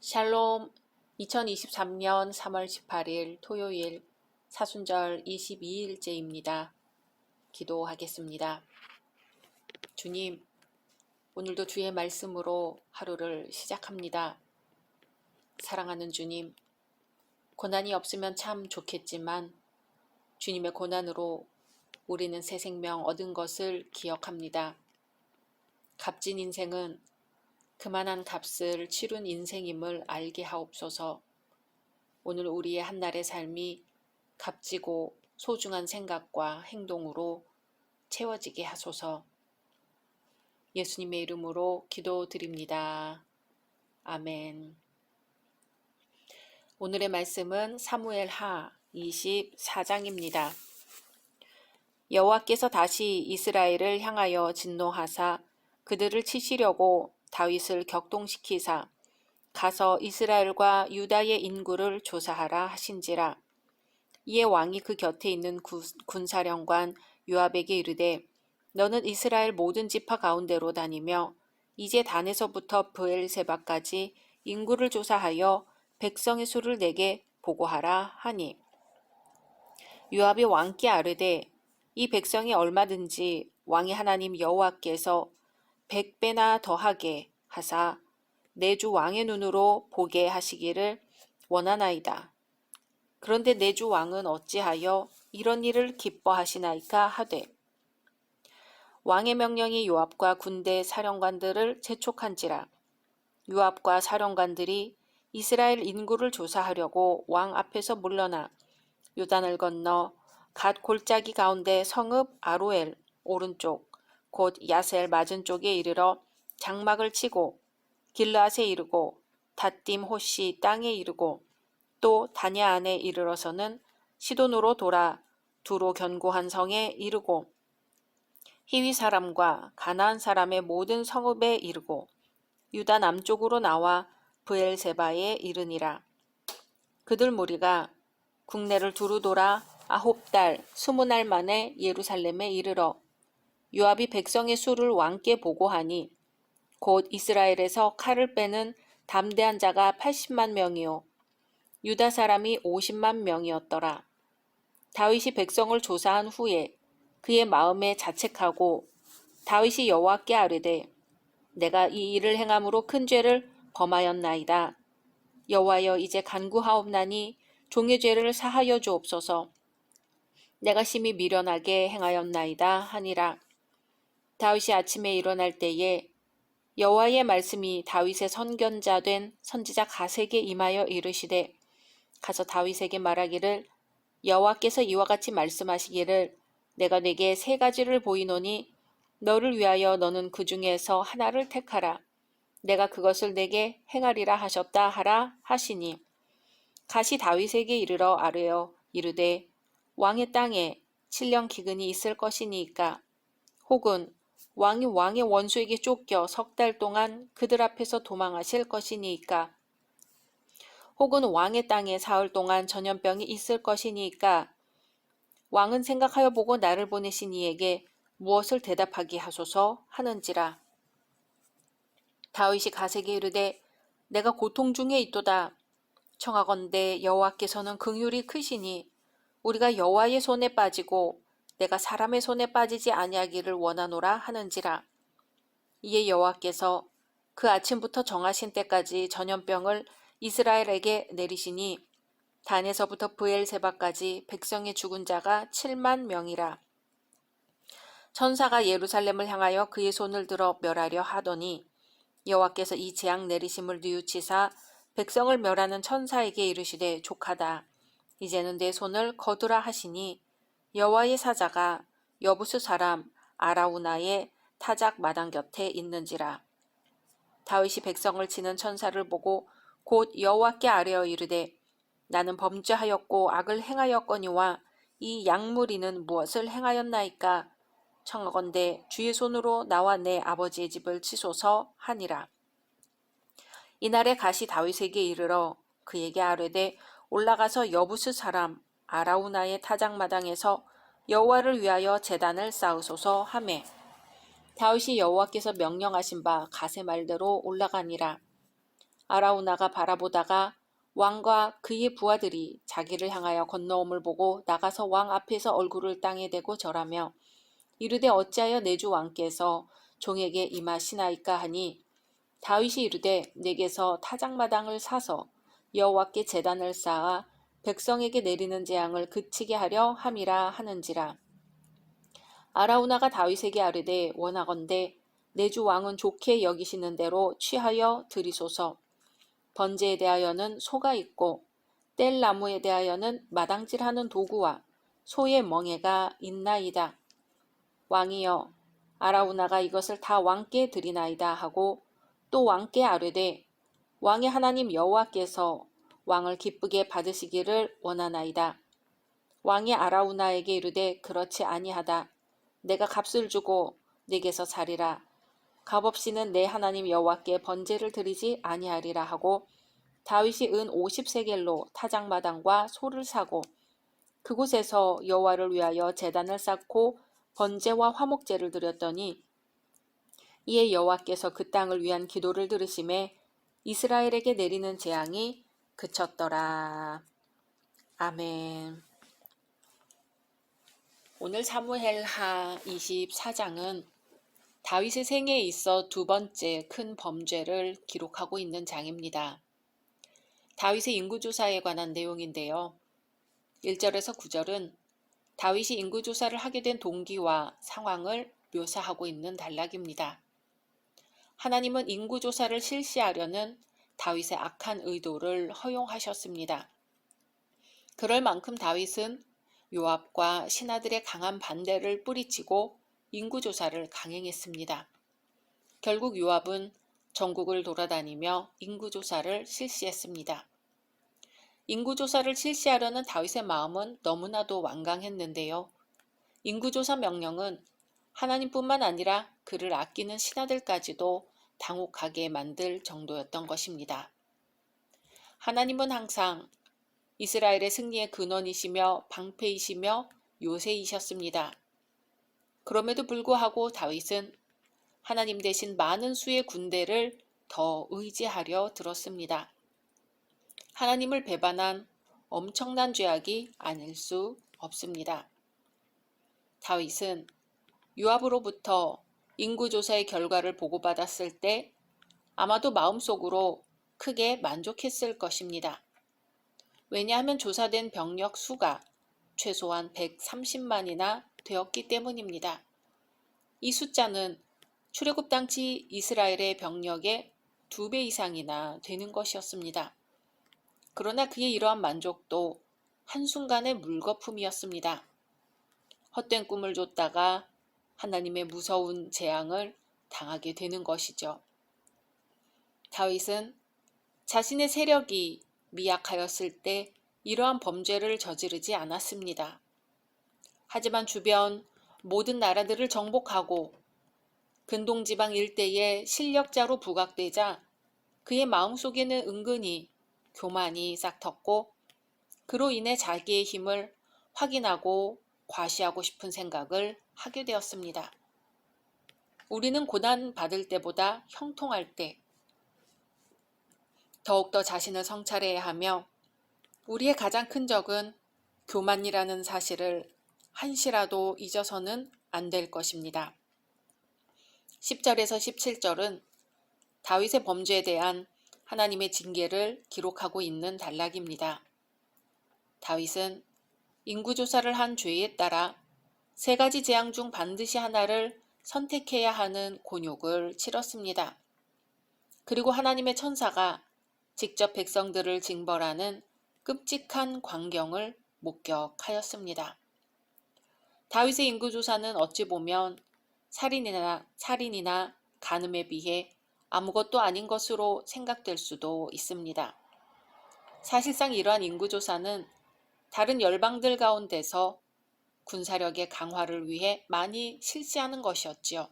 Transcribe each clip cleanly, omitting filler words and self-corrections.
샬롬. 2023년 3월 18일 토요일 사순절 22일째입니다. 기도하겠습니다. 주님, 오늘도 주의 말씀으로 하루를 시작합니다. 사랑하는 주님, 고난이 없으면 참 좋겠지만 주님의 고난으로 우리는 새 생명 얻은 것을 기억합니다. 값진 인생은 그만한 값을 치룬 인생임을 알게 하옵소서. 오늘 우리의 한날의 삶이 값지고 소중한 생각과 행동으로 채워지게 하소서. 예수님의 이름으로 기도드립니다. 아멘. 오늘의 말씀은 사무엘하 24장입니다. 여호와께서 다시 이스라엘을 향하여 진노하사 그들을 치시려고 다윗을 격동시키사 가서 이스라엘과 유다의 인구를 조사하라 하신지라. 이에 왕이 그 곁에 있는 군사령관 요압에게 이르되 너는 이스라엘 모든 지파 가운데로 다니며 이제 단에서부터 브엘세바까지 인구를 조사하여 백성의 수를 내게 보고하라 하니 요압이 왕께 아뢰되 이 백성이 얼마든지 왕의 하나님 여호와께서 100배나 더하게 하사 내 주 왕의 눈으로 보게 하시기를 원하나이다. 그런데 내 주 왕은 어찌하여 이런 일을 기뻐하시나이까 하되 왕의 명령이 요압과 군대 사령관들을 재촉한지라. 요압과 사령관들이 이스라엘 인구를 조사하려고 왕 앞에서 물러나 요단을 건너 갓 골짜기 가운데 성읍 아로엘 오른쪽 곧 야셀 맞은 쪽에 이르러 장막을 치고 길르앗에 이르고 닷딤 호시 땅에 이르고 또 다냐 안에 이르러서는 시돈으로 돌아 두로 견고한 성에 이르고 히위 사람과 가나안 사람의 모든 성읍에 이르고 유다 남쪽으로 나와 브엘세바에 이르니라. 그들 무리가 국내를 두루 돌아 9달 20날 만에 예루살렘에 이르러 요압이 백성의 수를 왕께 보고하니 곧 이스라엘에서 칼을 빼는 담대한 자가 80만 명이요 유다 사람이 50만 명이었더라. 다윗이 백성을 조사한 후에 그의 마음에 자책하고 다윗이 여호와께 아뢰되 내가 이 일을 행함으로 큰 죄를 범하였나이다. 여호와여 이제 간구하옵나니 종의 죄를 사하여 주옵소서. 내가 심히 미련하게 행하였나이다 하니라. 다윗이 아침에 일어날 때에 여호와의 말씀이 다윗의 선견자 된 선지자 갓에게 임하여 이르시되 가서 다윗에게 말하기를 여호와께서 이와 같이 말씀하시기를 내가 네게 3가지를 보이노니 너를 위하여 너는 그 중에서 하나를 택하라. 내가 그것을 내게 행하리라 하셨다 하라 하시니 갓이 다윗에게 이르러 아뢰어 이르되 왕의 땅에 7년 기근이 있을 것이니까 혹은 왕이 왕의 원수에게 쫓겨 3달 동안 그들 앞에서 도망하실 것이니까 혹은 왕의 땅에 사흘 동안 전염병이 있을 것이니까 왕은 생각하여 보고 나를 보내신 이에게 무엇을 대답하게 하소서 하는지라. 다윗이 갓에게 이르되 내가 고통 중에 있도다. 청하건대 여호와께서는 긍휼이 크시니 우리가 여호와의 손에 빠지고 내가 사람의 손에 빠지지 아니하기를 원하노라 하는지라. 이에 여호와께서 그 아침부터 정하신 때까지 전염병을 이스라엘에게 내리시니 단에서부터 브엘세바까지 백성의 죽은 자가 7만 명이라. 천사가 예루살렘을 향하여 그의 손을 들어 멸하려 하더니 여호와께서 이 재앙 내리심을 뉘우치사 백성을 멸하는 천사에게 이르시되 족하다. 이제는 내 손을 거두라 하시니 여호와의 사자가 여부스 사람 아라우나의 타작 마당 곁에 있는지라. 다윗이 백성을 치는 천사를 보고 곧 여호와께 아뢰어 이르되 나는 범죄하였고 악을 행하였거니와 이 양무리는 무엇을 행하였나이까? 청하건대 주의 손으로 나와 내 아버지의 집을 치소서 하니라. 이날에 갓이 다윗에게 이르러 그에게 아뢰되 올라가서 여부스 사람 아라우나의 타작마당에서 여호와를 위하여 제단을 쌓으소서 하매 다윗이 여호와께서 명령하신 바 갓의 말대로 올라가니라. 아라우나가 바라보다가 왕과 그의 부하들이 자기를 향하여 건너옴을 보고 나가서 왕 앞에서 얼굴을 땅에 대고 절하며 이르되 어찌하여 내 주 왕께서 종에게 임하시나이까 하니 다윗이 이르되 내게서 타작마당을 사서 여호와께 제단을 쌓아 백성에게 내리는 재앙을 그치게 하려 함이라 하는지라. 아라우나가 다윗에게 아뢰되 원하건대 내 주 왕은 좋게 여기시는 대로 취하여 드리소서. 번제에 대하여는 소가 있고 뗄 나무에 대하여는 마당질하는 도구와 소의 멍에가 있나이다. 왕이여 아라우나가 이것을 다 왕께 드리나이다 하고 또 왕께 아뢰되 왕의 하나님 여호와께서 왕을 기쁘게 받으시기를 원하나이다. 왕이 아라우나에게 이르되 그렇지 아니하다. 내가 값을 주고 내게서 살이라. 값없이는 내 하나님 여호와께 번제를 드리지 아니하리라 하고 다윗이 은 50세겔로 타작마당과 소를 사고 그곳에서 여호와를 위하여 제단을 쌓고 번제와 화목제를 드렸더니 이에 여호와께서 그 땅을 위한 기도를 들으심에 이스라엘에게 내리는 재앙이 그쳤더라. 아멘. 오늘 사무엘하 24장은 다윗의 생애에 있어 두 번째 큰 범죄를 기록하고 있는 장입니다. 다윗의 인구조사에 관한 내용인데요. 1절에서 9절은 다윗이 인구조사를 하게 된 동기와 상황을 묘사하고 있는 단락입니다. 하나님은 인구조사를 실시하려는 다윗의 악한 의도를 허용하셨습니다. 그럴 만큼 다윗은 요압과 신하들의 강한 반대를 뿌리치고 인구조사를 강행했습니다. 결국 요압은 전국을 돌아다니며 인구조사를 실시했습니다. 인구조사를 실시하려는 다윗의 마음은 너무나도 완강했는데요. 인구조사 명령은 하나님뿐만 아니라 그를 아끼는 신하들까지도 당혹하게 만들 정도였던 것입니다. 하나님은 항상 이스라엘의 승리의 근원이시며 방패이시며 요새이셨습니다. 그럼에도 불구하고 다윗은 하나님 대신 많은 수의 군대를 더 의지하려 들었습니다. 하나님을 배반한 엄청난 죄악이 아닐 수 없습니다. 다윗은 요압으로부터 인구조사의 결과를 보고받았을 때 아마도 마음속으로 크게 만족했을 것입니다. 왜냐하면 조사된 병력 수가 최소한 130만이나 되었기 때문입니다. 이 숫자는 출애굽 당시 이스라엘의 병력의 2배 이상이나 되는 것이었습니다. 그러나 그의 이러한 만족도 한순간의 물거품이었습니다. 헛된 꿈을 쫓다가 하나님의 무서운 재앙을 당하게 되는 것이죠. 다윗은 자신의 세력이 미약하였을 때 이러한 범죄를 저지르지 않았습니다. 하지만 주변 모든 나라들을 정복하고 근동지방 일대의 실력자로 부각되자 그의 마음속에는 은근히 교만이 싹텄고 그로 인해 자기의 힘을 확인하고 과시하고 싶은 생각을 하게 되었습니다. 우리는 고난받을 때보다 형통할 때 더욱더 자신을 성찰해야 하며 우리의 가장 큰 적은 교만이라는 사실을 한시라도 잊어서는 안 될 것입니다. 10절에서 17절은 다윗의 범죄에 대한 하나님의 징계를 기록하고 있는 단락입니다. 다윗은 인구조사를 한 죄에 따라 3가지 재앙 중 반드시 하나를 선택해야 하는 곤욕을 치렀습니다. 그리고 하나님의 천사가 직접 백성들을 징벌하는 끔찍한 광경을 목격하였습니다. 다윗의 인구조사는 어찌 보면 살인이나 간음에 비해 아무것도 아닌 것으로 생각될 수도 있습니다. 사실상 이러한 인구조사는 다른 열방들 가운데서 군사력의 강화를 위해 많이 실시하는 것이었지요.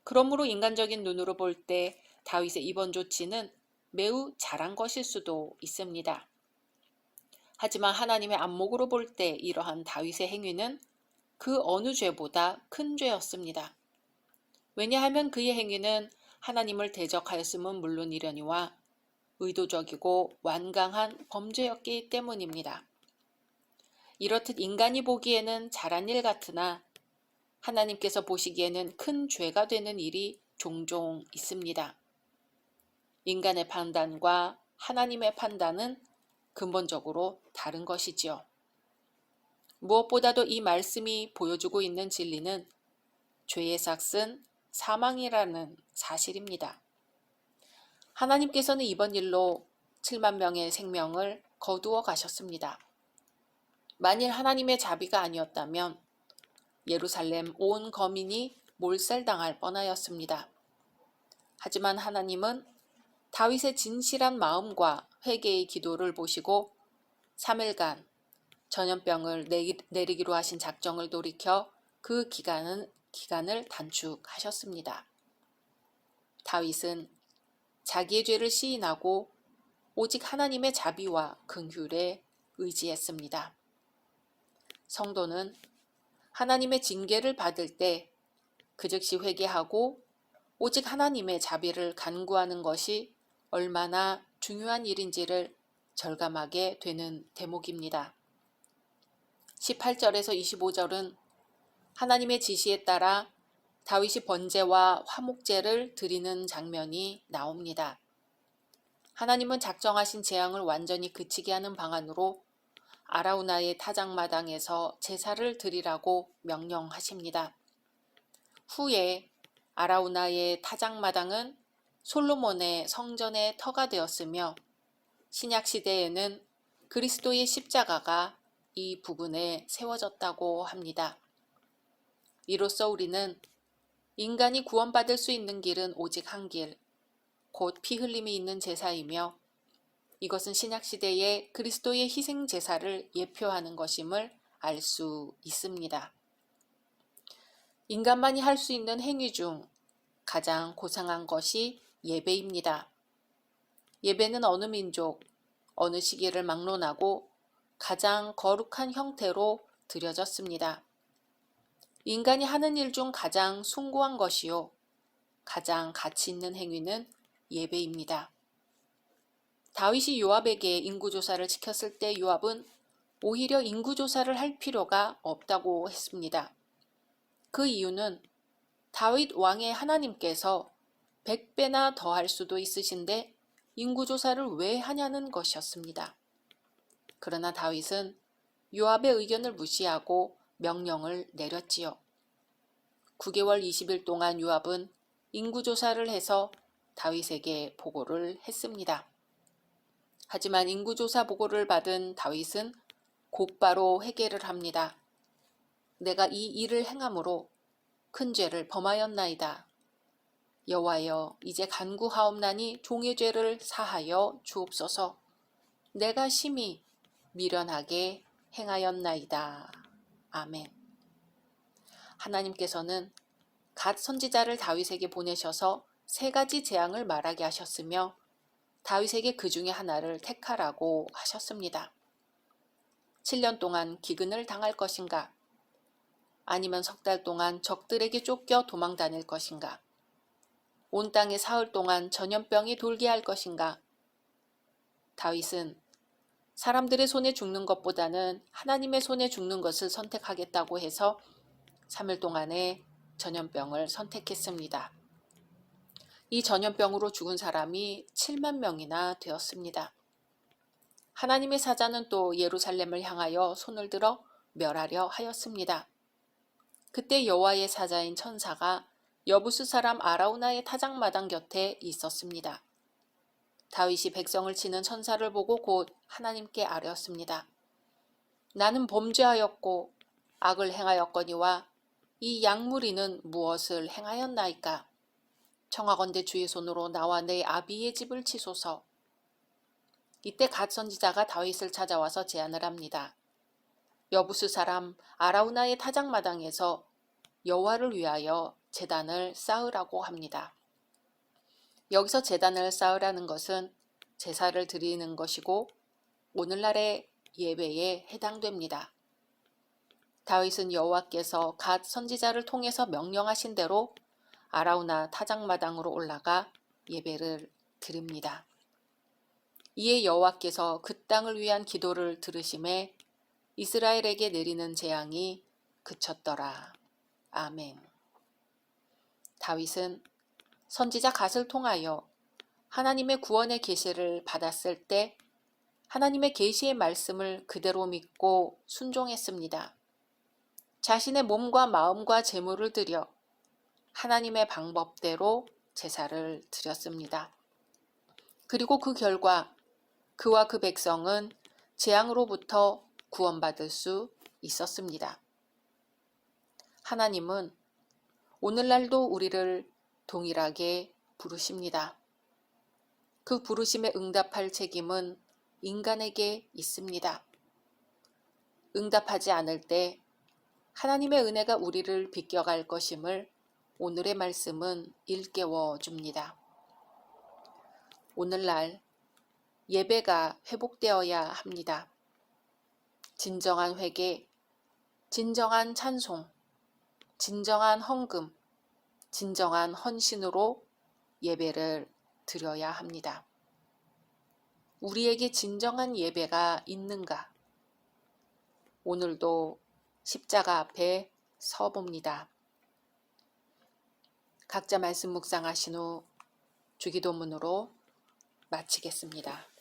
그러므로 인간적인 눈으로 볼 때 다윗의 이번 조치는 매우 잘한 것일 수도 있습니다. 하지만 하나님의 안목으로 볼 때 이러한 다윗의 행위는 그 어느 죄보다 큰 죄였습니다. 왜냐하면 그의 행위는 하나님을 대적하였음은 물론이려니와 의도적이고 완강한 범죄였기 때문입니다. 이렇듯 인간이 보기에는 잘한 일 같으나 하나님께서 보시기에는 큰 죄가 되는 일이 종종 있습니다. 인간의 판단과 하나님의 판단은 근본적으로 다른 것이지요. 무엇보다도 이 말씀이 보여주고 있는 진리는 죄의 삭은 사망이라는 사실입니다. 하나님께서는 이번 일로 7만 명의 생명을 거두어 가셨습니다. 만일 하나님의 자비가 아니었다면 예루살렘 온 거민이 몰살당할 뻔하였습니다. 하지만 하나님은 다윗의 진실한 마음과 회개의 기도를 보시고 3일간 전염병을 내리기로 하신 작정을 돌이켜 그 기간을 단축하셨습니다. 다윗은 자기의 죄를 시인하고 오직 하나님의 자비와 긍휼에 의지했습니다. 성도는 하나님의 징계를 받을 때 그 즉시 회개하고 오직 하나님의 자비를 간구하는 것이 얼마나 중요한 일인지를 절감하게 되는 대목입니다. 18절에서 25절은 하나님의 지시에 따라 다윗이 번제와 화목제를 드리는 장면이 나옵니다. 하나님은 작정하신 재앙을 완전히 그치게 하는 방안으로 아라우나의 타작마당에서 제사를 드리라고 명령하십니다. 후에 아라우나의 타작마당은 솔로몬의 성전의 터가 되었으며 신약시대에는 그리스도의 십자가가 이 부근에 세워졌다고 합니다. 이로써 우리는 인간이 구원받을 수 있는 길은 오직 한 길, 곧 피 흘림이 있는 제사이며 이것은 신약시대의 그리스도의 희생 제사를 예표하는 것임을 알 수 있습니다. 인간만이 할 수 있는 행위 중 가장 고상한 것이 예배입니다. 예배는 어느 민족, 어느 시기를 막론하고 가장 거룩한 형태로 드려졌습니다. 인간이 하는 일 중 가장 숭고한 것이요, 가장 가치 있는 행위는 예배입니다. 다윗이 요압에게 인구조사를 시켰을 때 요압은 오히려 인구조사를 할 필요가 없다고 했습니다. 그 이유는 다윗 왕의 하나님께서 100배나 더할 수도 있으신데 인구조사를 왜 하냐는 것이었습니다. 그러나 다윗은 요압의 의견을 무시하고 명령을 내렸지요. 9개월 20일 동안 요압은 인구조사를 해서 다윗에게 보고를 했습니다. 하지만 인구조사 보고를 받은 다윗은 곧바로 회개를 합니다. 내가 이 일을 행함으로 큰 죄를 범하였나이다. 여호와여, 이제 간구하옵나니 종의 죄를 사하여 주옵소서. 내가 심히 미련하게 행하였나이다. 아멘. 하나님께서는 갓 선지자를 다윗에게 보내셔서 3가지 재앙을 말하게 하셨으며 다윗에게 그 중에 하나를 택하라고 하셨습니다. 7년 동안 기근을 당할 것인가? 아니면 석 달 동안 적들에게 쫓겨 도망 다닐 것인가? 온 땅에 사흘 동안 전염병이 돌게 할 것인가? 다윗은 사람들의 손에 죽는 것보다는 하나님의 손에 죽는 것을 선택하겠다고 해서 3일 동안의 전염병을 선택했습니다. 이 전염병으로 죽은 사람이 7만 명이나 되었습니다. 하나님의 사자는 또 예루살렘을 향하여 손을 들어 멸하려 하였습니다. 그때 여호와의 사자인 천사가 여부스 사람 아라우나의 타작마당 곁에 있었습니다. 다윗이 백성을 치는 천사를 보고 곧 하나님께 아뢰었습니다. 나는 범죄하였고 악을 행하였거니와 이 양무리는 무엇을 행하였나이까? 청하건대 주의 손으로 나와 내 아비의 집을 치소서. 이때 갓 선지자가 다윗을 찾아와서 제안을 합니다. 여부스 사람 아라우나의 타작마당에서 여호와를 위하여 제단을 쌓으라고 합니다. 여기서 제단을 쌓으라는 것은 제사를 드리는 것이고 오늘날의 예배에 해당됩니다. 다윗은 여호와께서 갓 선지자를 통해서 명령하신 대로 아라우나 타작마당으로 올라가 예배를 드립니다. 이에 여호와께서 그 땅을 위한 기도를 들으심에 이스라엘에게 내리는 재앙이 그쳤더라. 아멘. 다윗은 선지자 갓을 통하여 하나님의 구원의 계시를 받았을 때 하나님의 계시의 말씀을 그대로 믿고 순종했습니다. 자신의 몸과 마음과 재물을 드려 하나님의 방법대로 제사를 드렸습니다. 그리고 그 결과 그와 그 백성은 재앙으로부터 구원받을 수 있었습니다. 하나님은 오늘날도 우리를 동일하게 부르십니다. 그 부르심에 응답할 책임은 인간에게 있습니다. 응답하지 않을 때 하나님의 은혜가 우리를 비껴갈 것임을 오늘의 말씀은 일깨워 줍니다. 오늘날 예배가 회복되어야 합니다. 진정한 회개, 진정한 찬송, 진정한 헌금, 진정한 헌신으로 예배를 드려야 합니다. 우리에게 진정한 예배가 있는가? 오늘도 십자가 앞에 서봅니다. 각자 말씀 묵상하신 후 주기도문으로 마치겠습니다.